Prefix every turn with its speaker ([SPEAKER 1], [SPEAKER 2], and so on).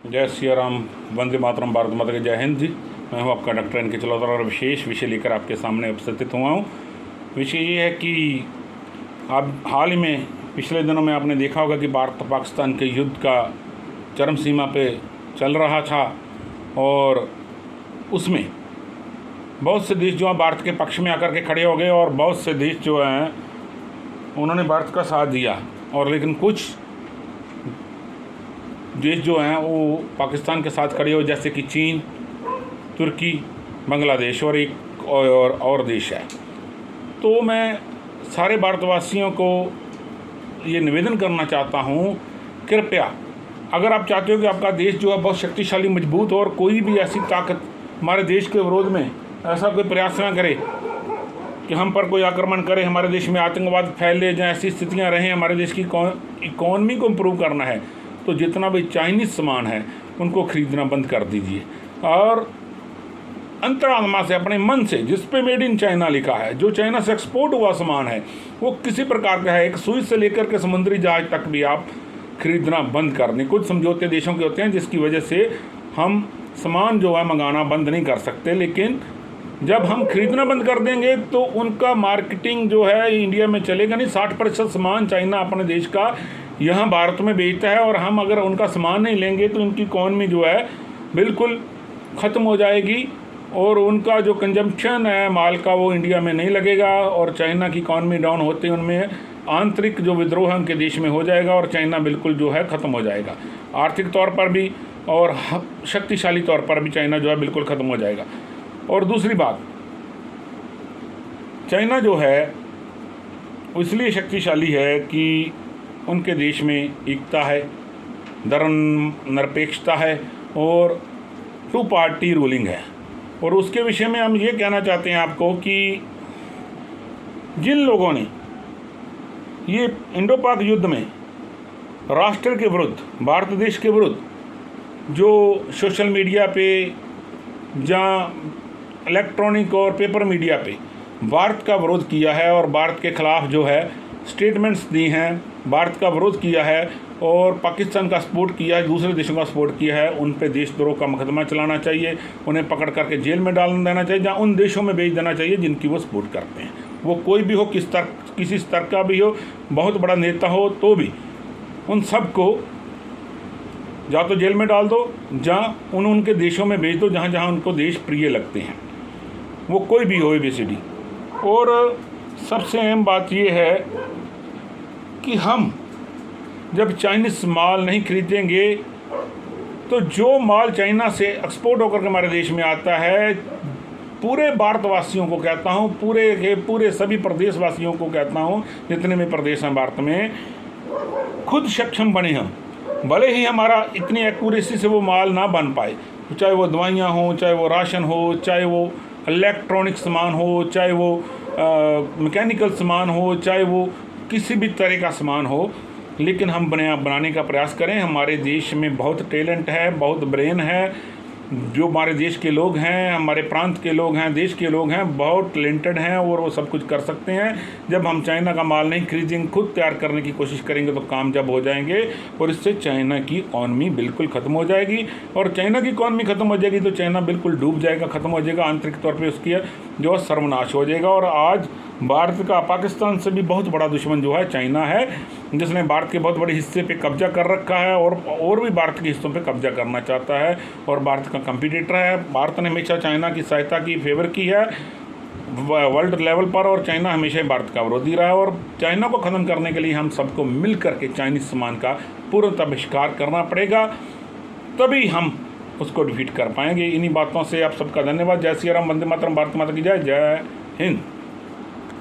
[SPEAKER 1] जय सिया राम, वंदे मातरम, भारत माता की जय हिंद जी। मैं हूं आपका डॉक्टर एन के चलौतरा और विशेष विषय लेकर आपके सामने उपस्थित हुआ हूं। विषय ये है कि आप हाल ही में पिछले दिनों में आपने देखा होगा कि भारत पाकिस्तान के युद्ध का चरम सीमा पे चल रहा था और उसमें बहुत से देश जो हैं भारत के पक्ष में आकर के खड़े हो गए और बहुत से देश जो हैं उन्होंने भारत का साथ दिया। और लेकिन कुछ देश जो हैं वो पाकिस्तान के साथ खड़े हो, जैसे कि चीन, तुर्की, बांग्लादेश और एक और देश है। तो मैं सारे भारतवासियों को ये निवेदन करना चाहता हूँ, कृपया अगर आप चाहते हो कि आपका देश जो है बहुत शक्तिशाली, मजबूत हो और कोई भी ऐसी ताकत हमारे देश के विरोध में ऐसा कोई प्रयास ना करे कि हम पर कोई आक्रमण करे, हमारे देश में आतंकवाद फैले जाए, ऐसी स्थितियाँ रहें, हमारे देश की इकॉनमी को इम्प्रूव करना है, तो जितना भी चाइनीज़ सामान है उनको ख़रीदना बंद कर दीजिए। और अंतरात्मा से, अपने मन से, जिस पे मेड इन चाइना लिखा है, जो चाइना से एक्सपोर्ट हुआ सामान है, वो किसी प्रकार का है, एक सुई से लेकर के समुद्री जहाज तक भी आप खरीदना बंद कर दें। कुछ समझौते देशों के होते हैं जिसकी वजह से हम सामान जो है मंगाना बंद नहीं कर सकते, लेकिन जब हम खरीदना बंद कर देंगे तो उनका मार्केटिंग जो है इंडिया में चलेगा नहीं। 60% सामान चाइना अपने देश का यहाँ भारत में बेचता है और हम अगर उनका सामान नहीं लेंगे तो उनकी इकॉनमी जो है बिल्कुल ख़त्म हो जाएगी और उनका जो कंजम्पशन है माल का वो इंडिया में नहीं लगेगा और चाइना की इकॉनमी डाउन होते उनमें आंतरिक जो विद्रोह है उनके देश में हो जाएगा और चाइना बिल्कुल जो है ख़त्म हो जाएगा। आर्थिक तौर पर भी और शक्तिशाली तौर पर भी चाइना जो है बिल्कुल ख़त्म हो जाएगा। और दूसरी बात, चाइना जो है इसलिए शक्तिशाली है कि उनके देश में एकता है, धर्मनिरपेक्षता है और 2 पार्टी रूलिंग है। और उसके विषय में हम ये कहना चाहते हैं आपको कि जिन लोगों ने ये इंडो पाक युद्ध में राष्ट्र के विरुद्ध, भारत देश के विरुद्ध जो सोशल मीडिया पे या इलेक्ट्रॉनिक और पेपर मीडिया पे भारत का विरोध किया है और भारत के ख़िलाफ़ जो है स्टेटमेंट्स दी हैं, भारत का विरोध किया है और पाकिस्तान का सपोर्ट किया है, दूसरे देशों का सपोर्ट किया है, उन पे देशद्रोह का मुकदमा चलाना चाहिए, उन्हें पकड़ करके जेल में डाल देना चाहिए या उन देशों में भेज देना चाहिए जिनकी वो सपोर्ट करते हैं। वो कोई भी हो, किसी स्तर का भी हो, बहुत बड़ा नेता हो, तो भी उन सब को या तो जेल में डाल दो या उनके देशों में भेज दो जहाँ जहाँ उनको देश प्रिय लगते हैं, वो कोई भी हो ABCD। और सबसे अहम बात ये है कि हम जब चाइनीज़ माल नहीं खरीदेंगे तो जो माल चाइना से एक्सपोर्ट होकर के हमारे देश में आता है, पूरे भारतवासियों को कहता हूँ, पूरे के पूरे सभी प्रदेशवासियों को कहता हूँ, जितने भी प्रदेश हैं भारत में, खुद सक्षम बने हम। भले ही हमारा इतनी एक्यूरेसी से वो माल ना बन पाए, चाहे वो दवाइयाँ हों, चाहे वो राशन हो, चाहे वो इलेक्ट्रॉनिक सामान हो, चाहे वो मैकेनिकल सामान हो, चाहे वो किसी भी तरह का सामान हो, लेकिन हम बनाने का प्रयास करें। हमारे देश में बहुत टैलेंट है, बहुत ब्रेन है, जो हमारे देश के लोग हैं, हमारे प्रांत के लोग हैं, देश के लोग हैं, बहुत टैलेंटेड हैं और वो सब कुछ कर सकते हैं। जब हम चाइना का माल नहीं खरीदेंगे, खुद तैयार करने की कोशिश करेंगे तो कामयाब हो जाएंगे और इससे चाइना की इकॉनमी बिल्कुल ख़त्म हो जाएगी। और चाइना की इकॉनमी ख़त्म हो जाएगी तो चाइना बिल्कुल डूब जाएगा, ख़त्म हो जाएगा, आंतरिक तौर पर उसकी जो सर्वनाश हो जाएगा। और आज भारत का पाकिस्तान से भी बहुत बड़ा दुश्मन जो है चाइना है, जिसने भारत के बहुत बड़े हिस्से पे कब्जा कर रखा है और भी भारत के हिस्सों पे कब्जा करना चाहता है और भारत का कंपटीटर है। भारत ने हमेशा चाइना की सहायता की, फेवर की है वर्ल्ड लेवल पर, और चाइना हमेशा भारत का विरोधी रहा है। और चाइना को ख़त्म करने के लिए हम सबको मिल करके चाइनीज़ सामान का पूर्णतः बहिष्कार करना पड़ेगा, तभी हम उसको डिफीट कर पाएंगे। इन्हीं बातों से आप सबका धन्यवाद। जय श्री राम, वंदे मातरम, भारत माता की जय, जय हिंद।